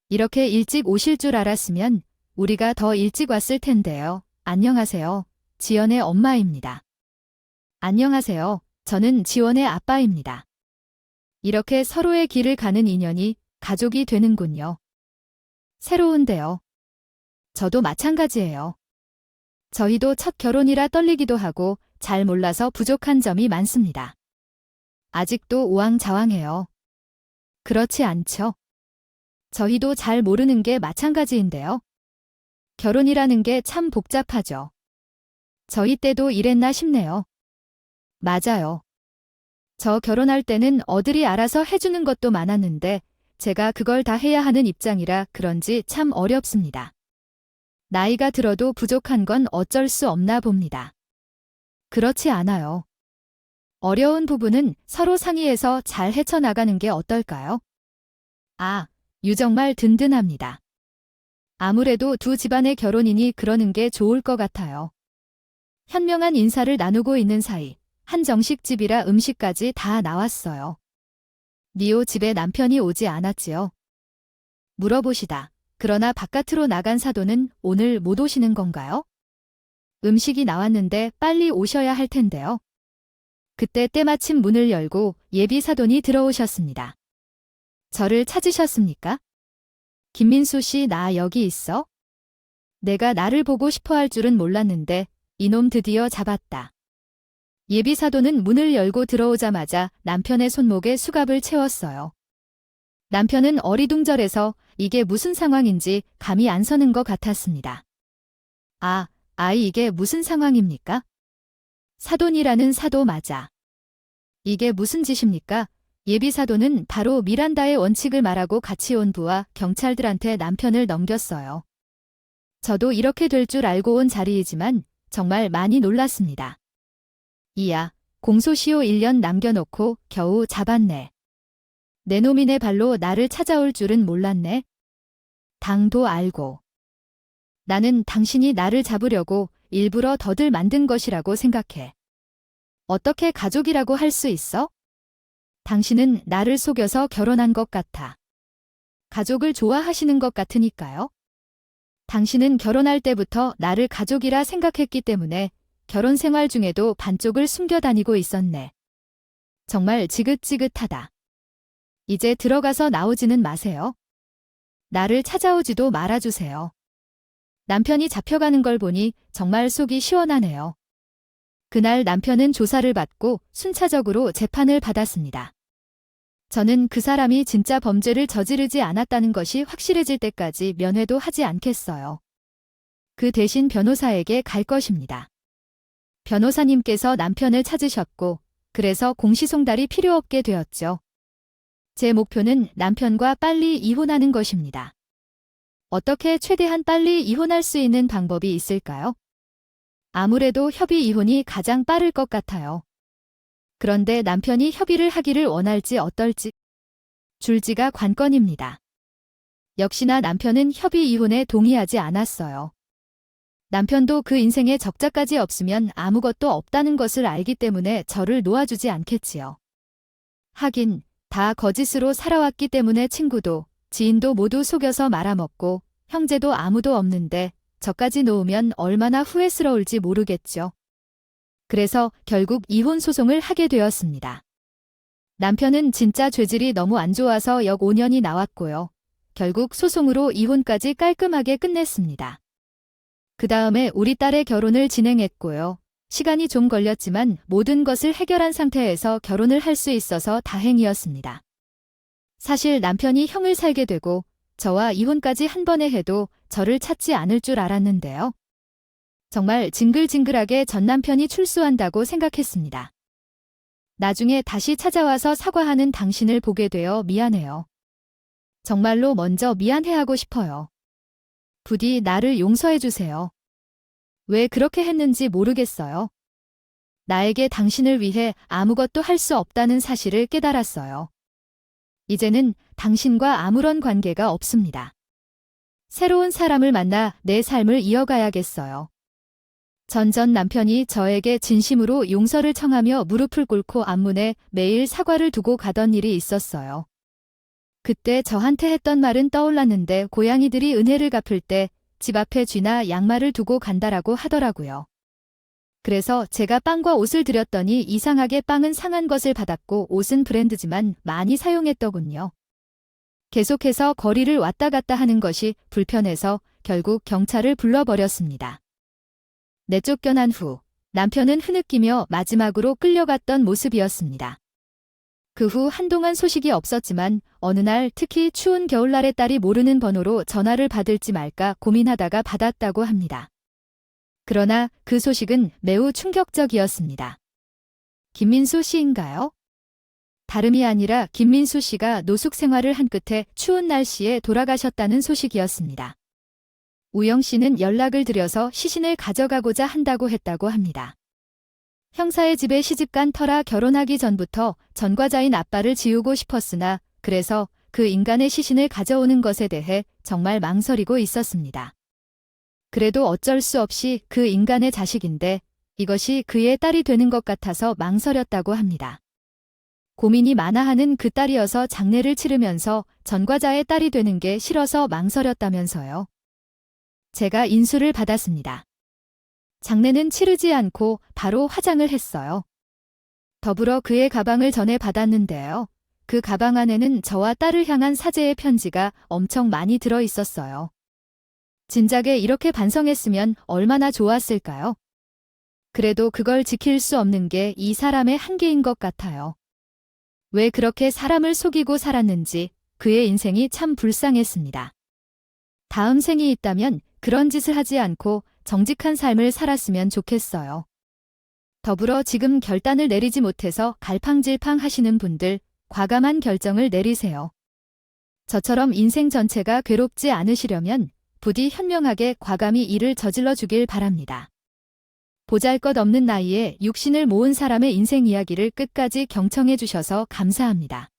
이렇게 일찍 오실 줄 알았으면 우리가 더 일찍 왔을 텐데요. 안녕하세요. 지연의 엄마입니다. 안녕하세요. 저는 지원의 아빠입니다. 이렇게 서로의 길을 가는 인연이 가족이 되는군요. 새로운데요. 저도 마찬가지예요. 저희도 첫 결혼이라 떨리기도 하고 잘 몰라서 부족한 점이 많습니다. 아직도 우왕좌왕해요. 그렇지 않죠? 저희도 잘 모르는 게 마찬가지인데요. 결혼이라는 게 참 복잡하죠. 저희 때도 이랬나 싶네요. 맞아요. 저 결혼할 때는 어들이 알아서 해주는 것도 많았는데 제가 그걸 다 해야 하는 입장이라 그런지 참 어렵습니다. 나이가 들어도 부족한 건 어쩔 수 없나 봅니다. 그렇지 않아요. 어려운 부분은 서로 상의해서 잘 헤쳐나가는 게 어떨까요? 아, 유정말 든든합니다. 아무래도 두 집안의 결혼이니 그러는 게 좋을 것 같아요. 현명한 인사를 나누고 있는 사이 한정식집이라 음식까지 다 나왔어요. 니오 집에 남편이 오지 않았지요. 물어보시다. 그러나 바깥으로 나간 사돈은 오늘 못 오시는 건가요? 음식이 나왔는데 빨리 오셔야 할 텐데요. 그때 때마침 문을 열고 예비 사돈이 들어오셨습니다. 저를 찾으셨습니까? 김민수 씨, 나 여기 있어? 내가 나를 보고 싶어 할 줄은 몰랐는데 이놈 드디어 잡았다. 예비 사돈은 문을 열고 들어오자마자 남편의 손목에 수갑을 채웠어요. 남편은 어리둥절해서 이게 무슨 상황인지 감이 안 서는 것 같았습니다. 아이 이게 무슨 상황입니까? 사돈이라는 사도 맞아. 이게 무슨 짓입니까? 예비 사돈은 바로 미란다의 원칙을 말하고 같이 온 부와 경찰들한테 남편을 넘겼어요. 저도 이렇게 될 줄 알고 온 자리이지만 정말 많이 놀랐습니다. 이야, 공소시효 1년 남겨놓고 겨우 잡았네. 내 놈이네 발로 나를 찾아올 줄은 몰랐네. 당도 알고. 나는 당신이 나를 잡으려고 일부러 더들 만든 것이라고 생각해. 어떻게 가족이라고 할 수 있어? 당신은 나를 속여서 결혼한 것 같아. 가족을 좋아하시는 것 같으니까요. 당신은 결혼할 때부터 나를 가족이라 생각했기 때문에 결혼 생활 중에도 반쪽을 숨겨 다니고 있었네. 정말 지긋지긋하다. 이제 들어가서 나오지는 마세요. 나를 찾아오지도 말아주세요. 남편이 잡혀가는 걸 보니 정말 속이 시원하네요. 그날 남편은 조사를 받고 순차적으로 재판을 받았습니다. 저는 그 사람이 진짜 범죄를 저지르지 않았다는 것이 확실해질 때까지 면회도 하지 않겠어요. 그 대신 변호사에게 갈 것입니다. 변호사님께서 남편을 찾으셨고 그래서 공시송달이 필요 없게 되었죠. 제 목표는 남편과 빨리 이혼하는 것입니다. 어떻게 최대한 빨리 이혼할 수 있는 방법이 있을까요? 아무래도 협의 이혼이 가장 빠를 것 같아요. 그런데 남편이 협의를 하기를 원할지 어떨지 줄지가 관건입니다. 역시나 남편은 협의 이혼에 동의하지 않았어요. 남편도 그 인생에 적자까지 없으면 아무것도 없다는 것을 알기 때문에 저를 놓아주지 않겠지요. 하긴 다 거짓으로 살아왔기 때문에 친구도 지인도 모두 속여서 말아먹고 형제도 아무도 없는데 저까지 놓으면 얼마나 후회스러울지 모르겠죠. 그래서 결국 이혼 소송을 하게 되었습니다. 남편은 진짜 죄질이 너무 안 좋아서 역 5년이 나왔고요. 결국 소송으로 이혼까지 깔끔하게 끝냈습니다. 그 다음에 우리 딸의 결혼을 진행했고요. 시간이 좀 걸렸지만 모든 것을 해결한 상태에서 결혼을 할 수 있어서 다행이었습니다. 사실 남편이 형을 살게 되고 저와 이혼까지 한 번에 해도 저를 찾지 않을 줄 알았는데요. 정말 징글징글하게 전 남편이 출소한다고 생각했습니다. 나중에 다시 찾아와서 사과하는 당신을 보게 되어 미안해요. 정말로 먼저 미안해하고 싶어요. 부디 나를 용서해주세요. 왜 그렇게 했는지 모르겠어요. 나에게 당신을 위해 아무것도 할 수 없다는 사실을 깨달았어요. 이제는 당신과 아무런 관계가 없습니다. 새로운 사람을 만나 내 삶을 이어가야겠어요. 전 남편이 저에게 진심으로 용서를 청하며 무릎을 꿇고 앞문에 매일 사과를 두고 가던 일이 있었어요. 그때 저한테 했던 말은 떠올랐는데 고양이들이 은혜를 갚을 때 집 앞에 쥐나 양말을 두고 간다라고 하더라고요. 그래서 제가 빵과 옷을 드렸더니 이상하게 빵은 상한 것을 받았고 옷은 브랜드지만 많이 사용했더군요. 계속해서 거리를 왔다 갔다 하는 것이 불편해서 결국 경찰을 불러버렸습니다. 내쫓겨난 후 남편은 흐느끼며 마지막으로 끌려갔던 모습이었습니다. 그 후 한동안 소식이 없었지만 어느 날 특히 추운 겨울날에 딸이 모르는 번호로 전화를 받을지 말까 고민하다가 받았다고 합니다. 그러나 그 소식은 매우 충격적이었습니다. 김민수 씨인가요? 다름이 아니라 김민수 씨가 노숙 생활을 한 끝에 추운 날씨에 돌아가셨다는 소식이었습니다. 우영 씨는 연락을 드려서 시신을 가져가고자 한다고 했다고 합니다. 형사의 집에 시집간 터라 결혼하기 전부터 전과자인 아빠를 지우고 싶었으나 그래서 그 인간의 시신을 가져오는 것에 대해 정말 망설이고 있었습니다. 그래도 어쩔 수 없이 그 인간의 자식인데 이것이 그의 딸이 되는 것 같아서 망설였다고 합니다. 고민이 많아하는 그 딸이어서 장례를 치르면서 전과자의 딸이 되는 게 싫어서 망설였다면서요. 제가 인수를 받았습니다. 장례는 치르지 않고 바로 화장을 했어요. 더불어 그의 가방을 전해 받았는데요. 그 가방 안에는 저와 딸을 향한 사죄의 편지가 엄청 많이 들어 있었어요. 진작에 이렇게 반성했으면 얼마나 좋았을까요? 그래도 그걸 지킬 수 없는 게 이 사람의 한계인 것 같아요. 왜 그렇게 사람을 속이고 살았는지 그의 인생이 참 불쌍했습니다. 다음 생이 있다면 그런 짓을 하지 않고 정직한 삶을 살았으면 좋겠어요. 더불어 지금 결단을 내리지 못해서 갈팡질팡 하시는 분들, 과감한 결정을 내리세요. 저처럼 인생 전체가 괴롭지 않으시려면 부디 현명하게 과감히 일을 저질러 주길 바랍니다. 보잘것없는 나이에 육신을 모은 사람의 인생 이야기를 끝까지 경청해 주셔서 감사합니다.